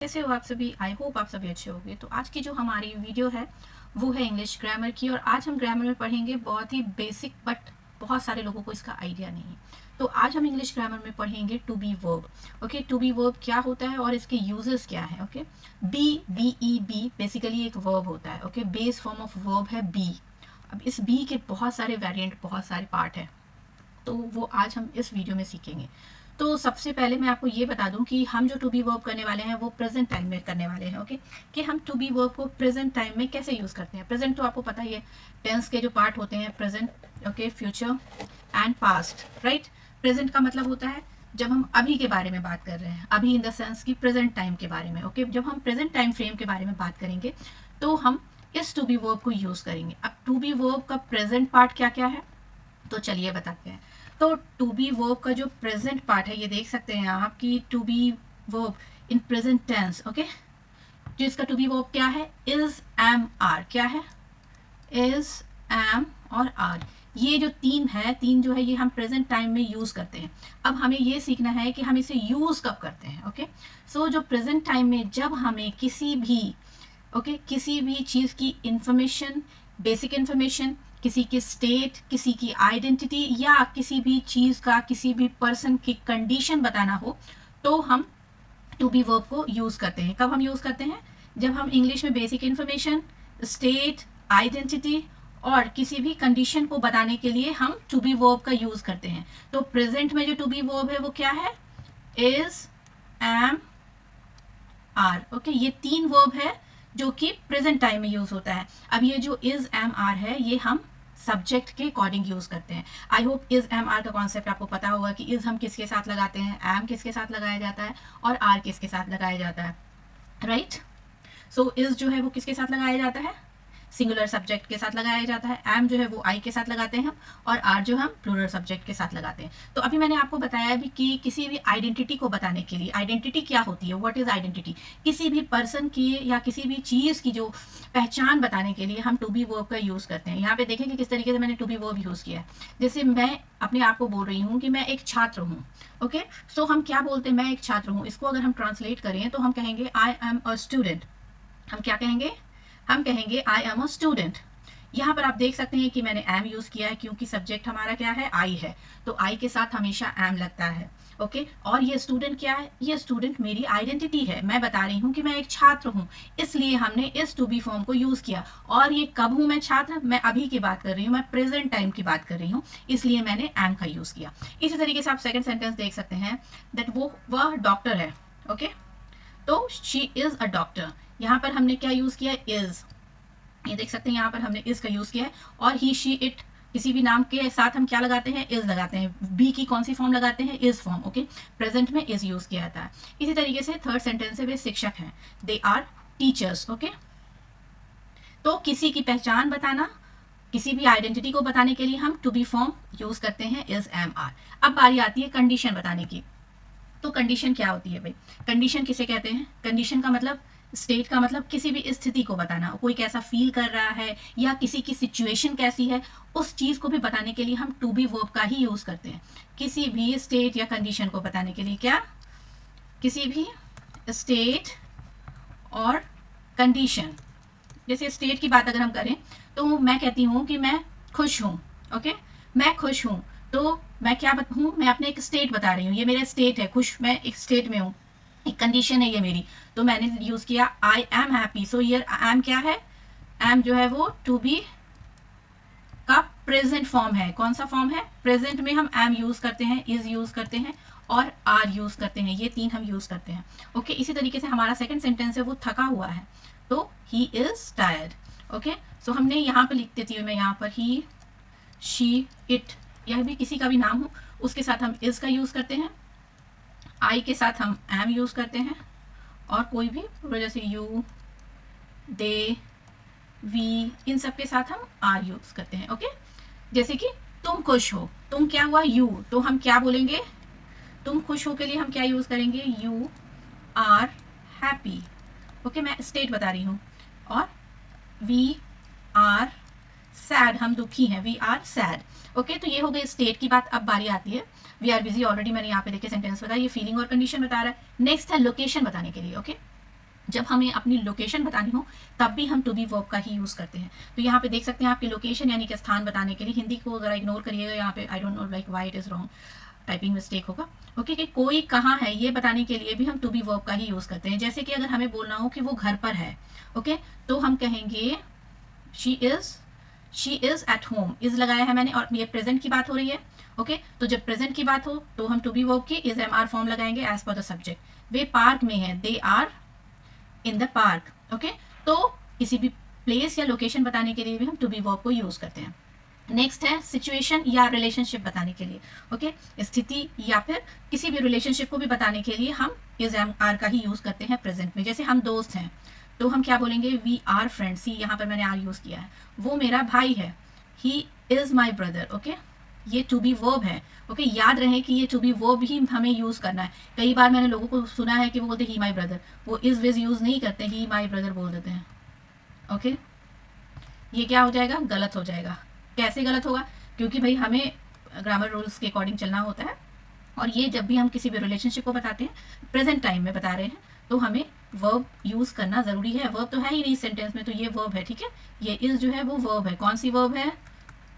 कैसे हो आप सभी? आई होप आप सभी अच्छे होंगे। तो आज की जो हमारी वीडियो है वो है इंग्लिश ग्रामर की, और आज हम ग्रामर में पढ़ेंगे बहुत ही बेसिक, बट बहुत सारे लोगों को इसका आइडिया नहीं है। तो आज हम इंग्लिश ग्रामर में पढ़ेंगे to be verb. Okay, to be verb क्या होता है और इसके यूजेस क्या है। ओके, बी बेसिकली एक वर्ब होता है। Okay, base form of verb है बी। अब इस बी के बहुत सारे वेरिएंट, बहुत सारे पार्ट हैं, तो वो आज हम इस वीडियो में सीखेंगे। तो सबसे पहले मैं आपको ये बता दूं कि हम जो टू बी वर्ब करने वाले हैं वो प्रेजेंट टाइम में करने वाले हैं। ओके, कि हम टू बी वर्ब को प्रेजेंट टाइम में कैसे यूज करते हैं। प्रेजेंट तो आपको पता ही है, टेंस के जो पार्ट होते हैं present, okay, future and past, right. Present का मतलब होता है जब हम अभी के बारे में बात कर रहे हैं, अभी इन द सेंस की प्रेजेंट टाइम के बारे में। ओके, जब हम प्रेजेंट टाइम फ्रेम के बारे में बात करेंगे तो हम इस टू बी वर्ब को यूज करेंगे। अब टू बी वर्ब का प्रेजेंट पार्ट क्या क्या है, तो चलिए बताते हैं। तो टू बी वर्ब का जो प्रेजेंट पार्ट है, ये देख सकते हैं आप कि to be verb in present tense. Okay, जो इसका टू बी वर्ब क्या है, इज, एम, आर। क्या है, इज, एम और आर। ये जो तीन है, तीन जो है ये हम प्रेजेंट टाइम में यूज करते हैं। अब हमें ये सीखना है कि हम इसे यूज कब करते हैं। ओके, सो जो प्रेजेंट टाइम में जब हमें किसी भी किसी भी चीज की इंफॉर्मेशन, बेसिक इंफॉर्मेशन, किसी की स्टेट, किसी की आइडेंटिटी, या किसी भी चीज का, किसी भी पर्सन की कंडीशन बताना हो, तो हम टू बी वर्ब को यूज करते हैं। कब हम यूज करते हैं, जब हम इंग्लिश में बेसिक इंफॉर्मेशन, स्टेट, आइडेंटिटी और किसी भी कंडीशन को बताने के लिए हम टू बी वर्ब का यूज करते हैं। तो प्रेजेंट में जो टू बी वर्ब है वो क्या है, इज, एम, आर। ओके, ये तीन वर्ब है जो कि प्रेजेंट टाइम में यूज होता है। अब ये जो इज, एम, आर है ये हम सब्जेक्ट के अकॉर्डिंग यूज करते हैं। I hope is, am, are का कॉन्सेप्ट आपको पता होगा कि इज हम किसके साथ लगाते हैं, एम किसके साथ लगाया जाता है और आर किसके साथ लगाया जाता है, राइट। सो इज जो है वो किसके साथ लगाया जाता है, सिंगुलर सब्जेक्ट के साथ लगाया जाता है। एम जो है वो आई के साथ लगाते हैं हम, और आर जो हम प्लूरल सब्जेक्ट के साथ लगाते हैं। तो अभी मैंने आपको बताया भी कि किसी भी आइडेंटिटी को बताने के लिए, आइडेंटिटी क्या होती है, व्हाट इज आइडेंटिटी, किसी भी पर्सन की या किसी भी चीज की जो पहचान बताने के लिए हम टू बी वर्ब का यूज करते हैं। यहाँ पे देखें कि किस तरीके से मैंने टू बी वर्ब यूज किया है। जैसे मैं अपने आप को बोल रही हूँ कि मैं एक छात्र हूँ। ओके, सो हम क्या बोलते हैं, मैं एक छात्र हूँ, इसको अगर हम ट्रांसलेट करें तो हम कहेंगे आई एम अ स्टूडेंट। हम क्या कहेंगे, हम कहेंगे आई एम अ स्टूडेंट। यहाँ पर आप देख सकते हैं कि मैंने एम यूज किया है क्योंकि सब्जेक्ट हमारा क्या है, आई है, तो आई के साथ हमेशा एम लगता है। ओके, और ये स्टूडेंट क्या है, ये स्टूडेंट मेरी आइडेंटिटी है। मैं बता रही हूँ कि मैं एक छात्र हूँ, इसलिए हमने इस टू बी फॉर्म को यूज किया। और ये कब हूँ मैं छात्र, मैं अभी की बात कर रही हूँ, मैं प्रेजेंट टाइम की बात कर रही हूँ, इसलिए मैंने एम का यूज किया। इसी तरीके से आप सेकंड सेंटेंस देख सकते हैं, दैट वह डॉक्टर है। ओके, तो शी इज अ डॉक्टर। यहाँ पर हमने क्या यूज किया, इज। ये देख सकते हैं यहाँ पर हमने इज का यूज किया है। और ही, शी, इट, किसी भी नाम के साथ हम क्या लगाते हैं, इज लगाते हैं। बी की कौन सी फॉर्म लगाते हैं, इज फॉर्म। ओके, प्रेजेंट में इज यूज किया जाता है। इसी तरीके से थर्ड सेंटेंस है, वे शिक्षक हैं, दे आर टीचर्स। ओके, तो किसी की पहचान बताना, किसी भी आइडेंटिटी को बताने के लिए हम टू बी फॉर्म यूज करते हैं, इज, एम, आर। अब बारी आती है कंडीशन बताने की। तो कंडीशन क्या होती है भाई, कंडीशन किसे कहते हैं, कंडीशन का मतलब, स्टेट का मतलब किसी भी स्थिति को बताना, कोई कैसा फील कर रहा है या किसी की सिचुएशन कैसी है, उस चीज को भी बताने के लिए हम टू बी वर्ब का ही यूज करते हैं। किसी भी स्टेट या कंडीशन को बताने के लिए, क्या, किसी भी स्टेट और कंडीशन। जैसे स्टेट की बात अगर हम करें तो मैं कहती हूँ कि मैं खुश हूँ। ओके, मैं खुश हूँ, तो मैं क्या हूँ, मैं अपने एक स्टेट बता रही हूँ, ये मेरा स्टेट है, खुश, मैं एक स्टेट में हूँ, एक कंडीशन है ये मेरी। तो मैंने यूज किया आई एम हैप्पी। सो ये एम क्या है, एम जो है वो टू बी का प्रेजेंट फॉर्म है। कौन सा फॉर्म है, प्रेजेंट में हम एम यूज करते हैं, इज यूज करते हैं और आर यूज करते हैं, ये तीन हम यूज करते हैं। ओके, इसी तरीके से हमारा सेकंड सेंटेंस है, वो थका हुआ है, तो ही इज टायर्ड। ओके, सो हमने यहाँ पर लिख देती हूँ मैं, यहाँ पर ही, शी, इट, यह भी किसी का भी नाम हो, उसके साथ हम इज का यूज करते हैं, आई के साथ हम एम यूज करते हैं, और कोई भी जैसे यू, दे, वी, इन सब के साथ हम आर यूज करते हैं। ओके, जैसे कि तुम खुश हो, तुम क्या हुआ, यू, तो हम क्या बोलेंगे, तुम खुश हो के लिए हम क्या यूज करेंगे, यू आर हैप्पी। ओके, मैं स्टेट बता रही हूँ। और वी आर सैड, हम दुखी हैं, वी आर सैड। ओके, तो ये हो गई स्टेट की बात। अब बारी आती है वी आर बिजी, ऑलरेडी मैंने यहाँ पे देखे सेंटेंस बताया, ये फीलिंग और कंडीशन बता रहा है। नेक्स्ट है लोकेशन बताने के लिए। ओके, जब हमें अपनी लोकेशन बतानी हो तब भी हम टू बी वर्ब का ही यूज़ करते हैं। तो यहाँ पे देख सकते हैं आपकी लोकेशन यानी कि स्थान बताने के लिए, हिंदी को ज़रा इग्नोर करिएगा, यहाँ पे I don't know like why it is wrong, typing mistake होगा। ओके कि कोई कहाँ है ये बताने के लिए भी हम टू बी वर्ब का ही यूज़ करते हैं। जैसे कि अगर हमें बोलना हो कि वो घर पर है, ओके, तो हम कहेंगे she is at home, is लगाया है मैंने और ये प्रेजेंट की बात हो रही है। ओके तो जब प्रेजेंट की बात हो तो हम टू बी वर्ब की इज एम आर फॉर्म लगाएंगे एज पर द सब्जेक्ट। वे पार्क में है, they are in the park. Okay तो किसी भी प्लेस या लोकेशन बताने के लिए भी हम टू बी वर्ब को यूज करते हैं। नेक्स्ट है सिचुएशन या रिलेशनशिप बताने के लिए। ओके स्थिति या फिर किसी भी रिलेशनशिप को भी बताने के लिए हम इज एम आर का ही यूज करते हैं प्रेजेंट में। जैसे हम दोस्त हैं तो हम क्या बोलेंगे, वी आर फ्रेंड्स, सी यहाँ पर मैंने आर यूज किया है। वो मेरा भाई है, he is my brother. Okay ये टू बी वर्ब है। ओके याद रहे कि ये टू बी वर्ब ही हमें यूज करना है। कई बार मैंने लोगों को सुना है कि वो बोलते ही माई ब्रदर, वो इज विज यूज नहीं करते, ही माई ब्रदर बोल देते हैं। ओके ये क्या हो जाएगा, गलत हो जाएगा। कैसे गलत होगा, क्योंकि भाई हमें ग्रामर रूल्स के अकॉर्डिंग चलना होता है और ये जब भी हम किसी भी रिलेशनशिप को बताते हैं प्रेजेंट टाइम में बता रहे हैं तो हमें वर्ब यूज करना जरूरी है। वर्ब तो है ही नहीं सेंटेंस में, तो ये वर्ब है। ठीक है ये इज जो है वो वर्ब है। कौन सी वर्ब है,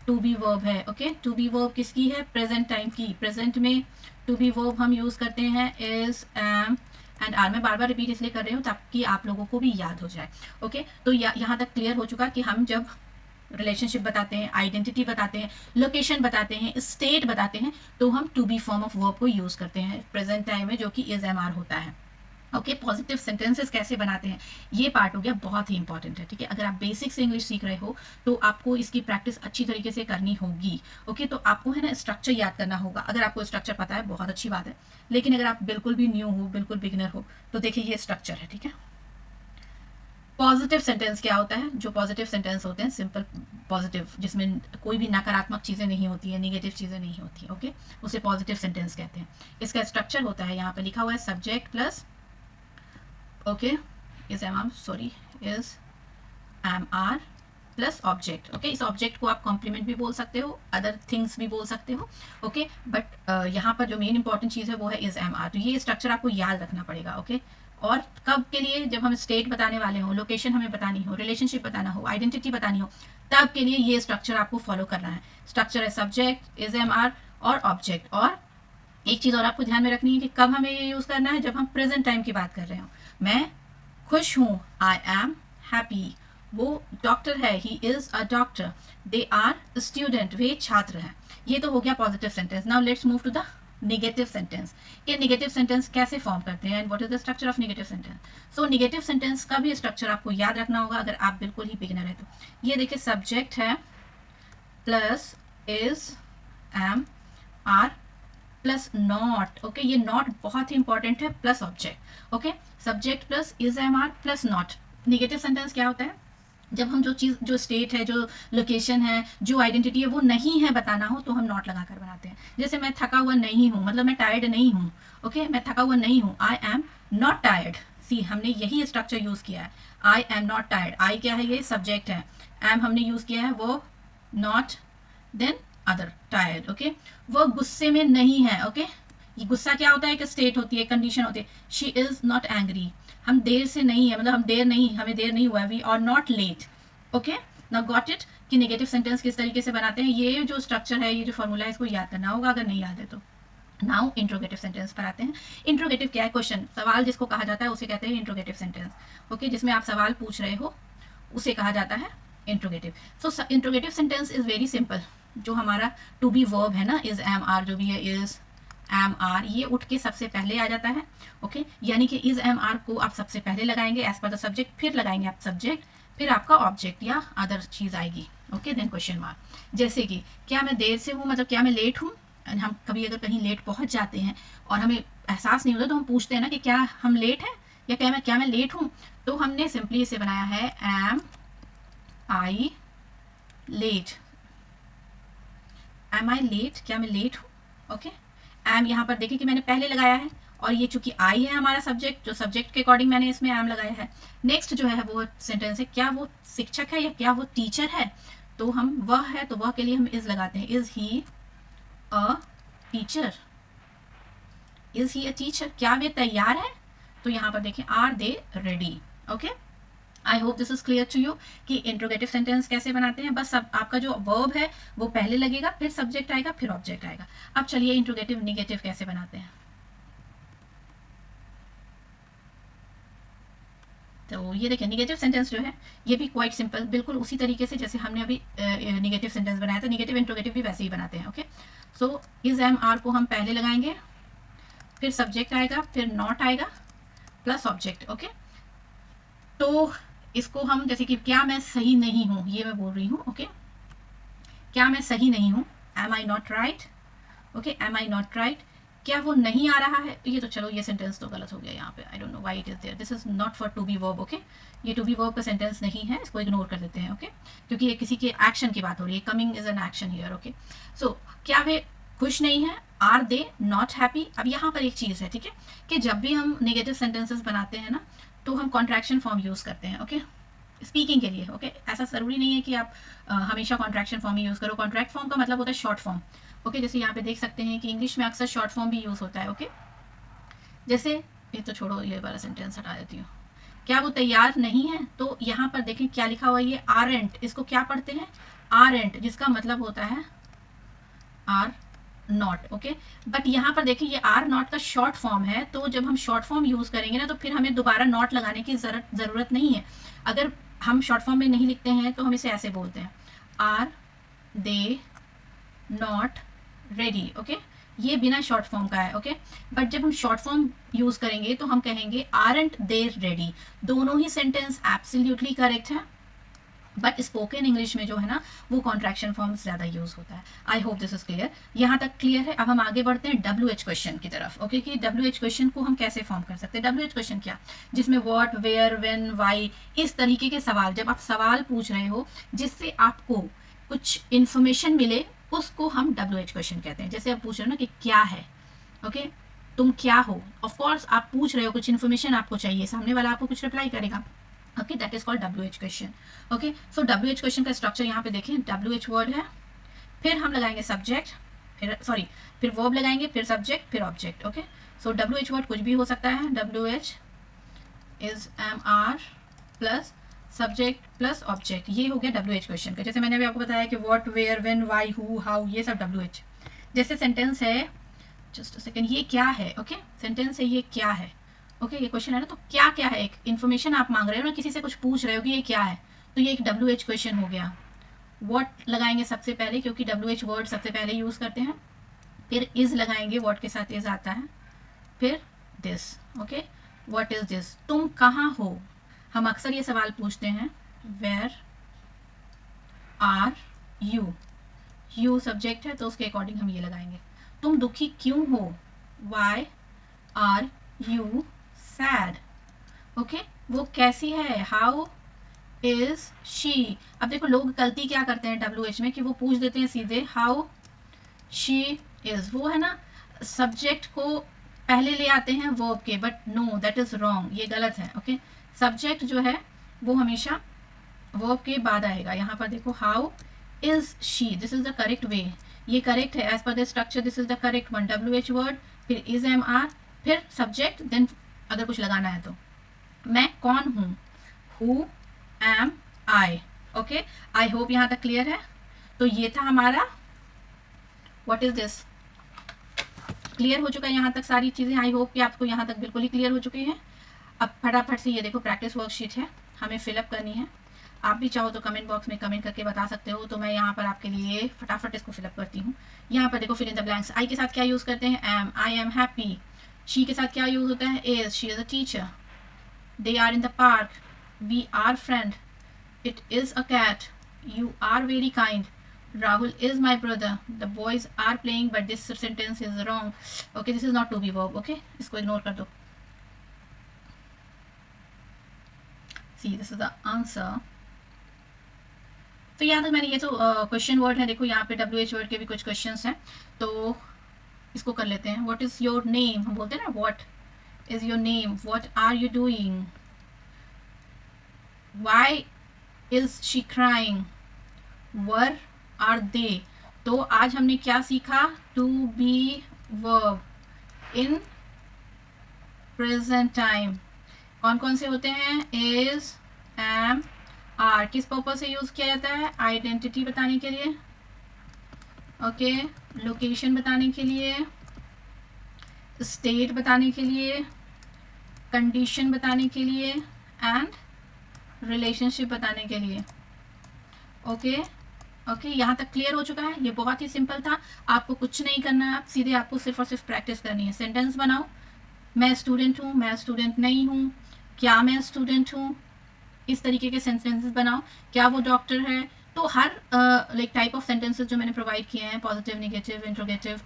टू बी वर्ब है। ओके टू बी वर्ब किसकी है, प्रेजेंट टाइम की। प्रेजेंट में टू बी वर्ब हम यूज करते हैं इज, एम एंड आर। मैं बार बार रिपीट इसलिए कर रही हूँ ताकि आप लोगों को भी याद हो जाए। ओके तो यहाँ तक क्लियर हो चुका कि हम जब रिलेशनशिप बताते हैं, आइडेंटिटी बताते हैं, लोकेशन बताते हैं, स्टेट बताते हैं, तो हम to be form of verb को यूज करते हैं प्रेजेंट टाइम में, जो कि इज एम आर होता है। ओके पॉजिटिव सेंटेंसेस कैसे बनाते हैं ये पार्ट हो गया, बहुत ही इंपॉर्टेंट है। ठीक है अगर आप बेसिक से इंग्लिश सीख रहे हो तो आपको इसकी प्रैक्टिस अच्छी तरीके से करनी होगी। ओके तो आपको है ना स्ट्रक्चर याद करना होगा। अगर आपको स्ट्रक्चर पता है बहुत अच्छी बात है, लेकिन अगर आप बिल्कुल भी न्यू हो, बिल्कुल बिगिनर हो, तो देखिए ये स्ट्रक्चर है। ठीक है पॉजिटिव सेंटेंस क्या होता है, जो पॉजिटिव सेंटेंस होते हैं सिंपल पॉजिटिव, जिसमें कोई भी नकारात्मक चीजें नहीं होती है, निगेटिव चीजें नहीं होती। ओके उसे पॉजिटिव सेंटेंस कहते हैं। इसका स्ट्रक्चर होता है, यहाँ पे लिखा हुआ है subject plus, okay is am are, sorry is am are plus object. Okay इस ऑब्जेक्ट को आप कॉम्प्लीमेंट भी बोल सकते हो, अदर थिंग्स भी बोल सकते हो। ओके बट यहाँ पर जो मेन इंपॉर्टेंट चीज है वो है इज एम आर। तो ये स्ट्रक्चर आपको याद रखना पड़ेगा। ओके और कब के लिए, जब हम स्टेट बताने वाले हो, लोकेशन हमें बतानी हो, रिलेशनशिप बताना हो, आइडेंटिटी बतानी हो, तब के लिए ये स्ट्रक्चर आपको फॉलो करना है। स्ट्रक्चर है सब्जेक्ट, इज एम आर और ऑब्जेक्ट। और एक चीज और आपको ध्यान में रखनी है कि कब हमें ये यूज करना है, जब हम प्रेजेंट टाइम की बात कर रहे हो। मैं खुश हूं, आई एम हैप्पी। वो डॉक्टर है, he is a doctor. They are student, वे छात्र हैं। ये तो हो गया positive sentence. Now let's move to the negative sentence. ये नेगेटिव सेंटेंस कैसे फॉर्म करते हैं and what is the structure of negative sentence. So negative sentence का भी स्ट्रक्चर आपको याद रखना होगा अगर आप बिल्कुल ही बिगिनर है तो। ये देखिए सब्जेक्ट है plus is am are plus not. Okay ये नॉट बहुत ही इंपॉर्टेंट है, plus object. Okay subject plus is am are plus not. Negative sentence क्या होता है, जब हम जो चीज, जो स्टेट है, जो लोकेशन है, जो आइडेंटिटी है वो नहीं है बताना हो तो हम नॉट लगाकर बनाते हैं। जैसे मैं थका हुआ नहीं हूं, मतलब मैं टायर्ड नहीं हूं। ओके मैं थका हुआ नहीं हूं, आई एम नॉट टायर्ड। सी हमने यही स्ट्रक्चर यूज किया है, आई एम नॉट टायर्ड। आई क्या है, ये सब्जेक्ट है। एम हमने यूज किया है वो not, then other tired. Okay वो गुस्से में नहीं है। ओके ये गुस्सा क्या होता है, एक स्टेट होती है, कंडीशन होती है। शी इज नॉट एंग्री, हम देर से नहीं है, मतलब हम देर नहीं, हमें देर नहीं हुआ, we are not late. Okay now got it कि नेगेटिव सेंटेंस किस तरीके से बनाते हैं। ये जो स्ट्रक्चर है, ये जो फॉर्मूला है, इसको याद करना होगा अगर नहीं याद है तो। नाउ इंट्रोगेटिव सेंटेंस पर आते हैं। इंट्रोगेटिव क्या है, क्वेश्चन, सवाल जिसको कहा जाता है उसे कहते हैं इंट्रोगेटिव सेंटेंस। ओके जिसमें आप सवाल पूछ रहे हो उसे कहा जाता है interrogative. So interrogative sentence is very simple. जो हमारा टू बी वर्ब है ना, इज एम आर, जो भी है इज एम आर, ये उठ के सबसे पहले आ जाता है। ओके यानी कि इज एम आर को आप सबसे पहले लगाएंगे एज पर द सब्जेक्ट, फिर लगाएंगे आप सब्जेक्ट, फिर आपका ऑब्जेक्ट या अदर चीज आएगी। Okay then question mark. जैसे कि क्या मैं देर से हूँ, मतलब क्या मैं लेट हूँ। हम कभी अगर कहीं लेट पहुंच जाते हैं और हमें एहसास नहीं होता तो हम पूछते हैं ना कि क्या हम लेट हैं या क्या मैं लेट हूँ। तो हमने सिंपली इसे बनाया है am I late. Am I late, क्या मैं लेट हूँ। ओके एम यहाँ पर देखिए कि मैंने पहले लगाया है और ये चूंकि आई है हमारा सब्जेक्ट, जो सब्जेक्ट के अकॉर्डिंग मैंने इसमें एम लगाया है। नेक्स्ट जो है वो सेंटेंस है, क्या वो शिक्षक है या क्या वो टीचर है। तो हम वह है, तो वह के लिए हम इज लगाते हैं, is he a teacher. Is he a teacher, क्या वे तैयार है। तो यहाँ पर देखें are they ready. Okay, I hope this is clear to you कि इंट्रोगेटिव सेंटेंस कैसे बनाते हैं। बस अब आपका जो वर्ब है वो पहले लगेगा, फिर सब्जेक्ट आएगा, फिर ऑब्जेक्ट आएगा। अब चलिए इंट्रोगेटिव निगेटिव कैसे बनाते हैं। तो ये देखिए निगेटिव सेंटेंस जो है ये भी क्वाइट सिंपल, बिल्कुल उसी तरीके से जैसे हमने अभी निगेटिव सेंटेंस बनाया था, निगेटिव इंट्रोगेटिव भी वैसे ही बनाते हैं। Okay, so is am are को हम पहले लगाएंगे, फिर सब्जेक्ट आएगा, फिर नॉट आएगा, प्लस ऑब्जेक्ट। ओके, तो इसको हम जैसे कि क्या मैं सही नहीं हूं, ये मैं बोल रही हूं। ओके, क्या मैं सही नहीं हूं, am I not right. Okay, am I not right, क्या वो नहीं आ रहा है। ये तो चलो ये सेंटेंस तो गलत हो गया यहाँ पे, I don't know why it is there, this is not for to be verb. Okay, ये टू बी वर्ब का सेंटेंस नहीं है, इसको इग्नोर कर देते हैं। ओके, क्योंकि ये किसी के एक्शन की बात हो रही है, coming is an action here. Okay, so क्या वे खुश नहीं है, आर दे नॉट हैप्पी। अब यहाँ पर एक चीज है, ठीक है, कि जब भी हम नेगेटिव सेंटेंसेस बनाते हैं ना तो हम कॉन्ट्रैक्शन फॉर्म यूज करते हैं। ओके, स्पीकिंग के लिए। ओके, ऐसा जरूरी नहीं है कि आप हमेशा कॉन्ट्रैक्शन फॉर्म ही यूज करो। कॉन्ट्रैक्ट फॉर्म का मतलब होता है शॉर्ट फॉर्म। ओके, जैसे यहाँ पे देख सकते हैं कि इंग्लिश में अक्सर शॉर्ट फॉर्म भी यूज होता है। ओके, जैसे ये तो छोड़ो, ये वाला सेंटेंस हटा देती हूँ। क्या वो तैयार नहीं है, तो यहाँ पर देखें क्या लिखा हुआ है, ये आरएंट, इसको क्या पढ़ते हैं, आरएंट, जिसका मतलब होता है आर नॉट। ओके, बट यहाँ पर देखिए ये आर नॉट का शॉर्ट फॉर्म है, तो जब हम शॉर्ट फॉर्म यूज करेंगे ना तो फिर हमें दोबारा नॉट लगाने की जरूरत नहीं है। अगर हम शॉर्ट फॉर्म में नहीं लिखते हैं तो हम इसे ऐसे बोलते हैं, are they not ready. Okay, ये बिना शॉर्ट फॉर्म का है। ओके, बट जब हम शॉर्ट फॉर्म यूज करेंगे तो हम कहेंगे आरंट दे रेडी। दोनों ही सेंटेंस एब्सोल्युटली करेक्ट है, बट स्पोकन इंग्लिश में जो है ना वो कॉन्ट्रैक्शन फॉर्म ज्यादा यूज होता है। आई होप दिस इज क्लियर, यहाँ तक क्लियर है। अब हम आगे बढ़ते हैं WH क्वेश्चन की तरफ। ओके, कि WH क्वेश्चन को हम कैसे फॉर्म कर सकते हैं। WH क्वेश्चन क्या, जिसमें व्हाट, वेयर, व्हेन, व्हाई, इस तरीके के सवाल, जब आप सवाल पूछ रहे हो जिससे आपको कुछ इंफॉर्मेशन मिले, उसको हम WH क्वेश्चन कहते हैं। जैसे आप पूछ रहे हो ना कि क्या है, ओके, तुम क्या हो, ऑफ कोर्स आप पूछ रहे हो, कुछ इन्फॉर्मेशन आपको चाहिए, सामने वाला आपको कुछ रिप्लाई करेगा। Okay, that is called WH question. Okay, so WH question का स्ट्रक्चर यहाँ पे देखें, WH वर्ड है, फिर हम लगाएंगे सब्जेक्ट, फिर वर्ब लगाएंगे, फिर सब्जेक्ट, फिर ऑब्जेक्ट। ओके, सो WH वर्ड कुछ भी हो सकता है, WH is MR plus subject plus object, ये हो गया WH क्वेश्चन का। जैसे मैंने अभी आपको बताया कि what, where, when, why, who, how, ये सब WH। जैसे सेंटेंस है, जस्ट अ सेकंड, ये क्या है। ओके, सेंटेंस है, ये क्या है। ओके, ये क्वेश्चन है ना, तो क्या क्या है, एक इन्फॉर्मेशन आप मांग रहे हो ना, किसी से कुछ पूछ रहे हो कि ये क्या है, तो ये एक WH क्वेश्चन हो गया। व्हाट लगाएंगे सबसे पहले, क्योंकि WH वर्ड सबसे पहले यूज करते हैं, फिर इज लगाएंगे, व्हाट के साथ इज आता है, फिर this. Okay, what is this, तुम कहाँ हो। हम अक्सर ये सवाल पूछते हैं, where are you, you subject है तो उसके अकॉर्डिंग हम ये लगाएंगे। तुम दुखी क्यों हो, why are you sad. Okay, वो कैसी है, हाउ इज शी। अब देखो लोग गलती क्या करते हैं WH में कि वो पूछ देते हैं सीधे हाउ शी इज, वो है ना सब्जेक्ट को पहले ले आते हैं वर्ब के, but know that is wrong, ये गलत है। ओके, सब्जेक्ट जो है वो हमेशा वर्ब के बाद आएगा। यहाँ पर देखो how is she, this is the correct way, ये करेक्ट है as per the structure, this is the correct one. WH word, फिर इज MR, फिर सब्जेक्ट, देन अगर कुछ लगाना है तो मैं कौन हूँ, who am I. Okay, I hope यहाँ तक क्लियर है। तो ये था हमारा व्हाट इज दिस, क्लियर हो चुका है यहाँ तक सारी चीजें। आई होप कि आपको यहाँ तक बिल्कुल ही क्लियर हो चुकी है। अब फटाफट से ये देखो प्रैक्टिस वर्कशीट है, हमें फिलअप करनी है। आप भी चाहो तो कमेंट बॉक्स में कमेंट करके बता सकते हो, तो मैं यहाँ पर आपके लिए फटाफट इसको फिलअप करती हूँ। यहाँ पर देखो fill in the blanks, I के साथ क्या यूज करते हैं, am, I am happy. She के साथ क्या यूज होता है, is, she is a teacher. They are in the park, we are friend. It is a cat, you are very kind. Rahul is my brother. The boys are playing, but this sentence is wrong. Okay, this is not to be verb. Okay, इसको ignore कर दो. See, this is the answer. तो यहाँ तक मैंने ये तो question word है, देखो यहाँ पे WH वर्ड के भी कुछ क्वेश्चंस हैं, तो इसको कर लेते हैं। What is your name, हम बोलते हैं ना what is your name, what are you doing, why is she crying, where are they। तो आज हमने क्या सीखा, to be verb in present time, कौन कौन से होते हैं? Is, am, are. किस पर्पज से यूज किया जाता है? आइडेंटिटी बताने के लिए, ओके, लोकेशन बताने के लिए, स्टेट बताने के लिए, कंडीशन बताने के लिए एंड रिलेशनशिप बताने के लिए। ओके ओके, यहाँ तक क्लियर हो चुका है? ये बहुत ही सिंपल था, आपको कुछ नहीं करना है, आप सीधे आपको सिर्फ और सिर्फ प्रैक्टिस करनी है। सेंटेंस बनाओ, मैं स्टूडेंट हूँ, मैं स्टूडेंट नहीं हूँ, क्या मैं स्टूडेंट हूँ, इस तरीके के सेंटेंसेस बनाओ। क्या वो डॉक्टर है? तो हर लाइक टाइप ऑफ सेंटेंसेस जो मैंने प्रोवाइड किए हैं, positive, negative, interrogative,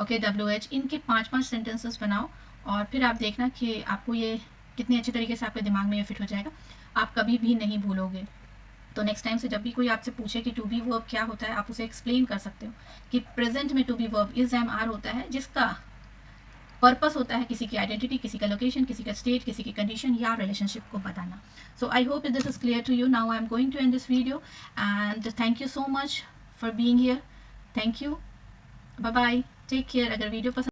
okay, WH, इनके 5-5 सेंटेंसेस बनाओ और फिर आप देखना कि आपको ये कितने अच्छे तरीके से आपके दिमाग में ये फिट हो जाएगा, आप कभी भी नहीं भूलोगे। तो नेक्स्ट टाइम से जब भी कोई आपसे पूछे कि टू बी वर्ब क्या होता है, आप उसे एक्सप्लेन कर सकते हो कि प्रेजेंट में to be verb is, am, are होता है, जिसका पर्पस होता है किसी की आइडेंटिटी, किसी का लोकेशन, किसी का स्टेट, किसी की कंडीशन या रिलेशनशिप को बताना। So I hope this is clear to you. Now I am going to end this video and thank you so much for being here. Thank you, bye bye, take care. अगर video पसंद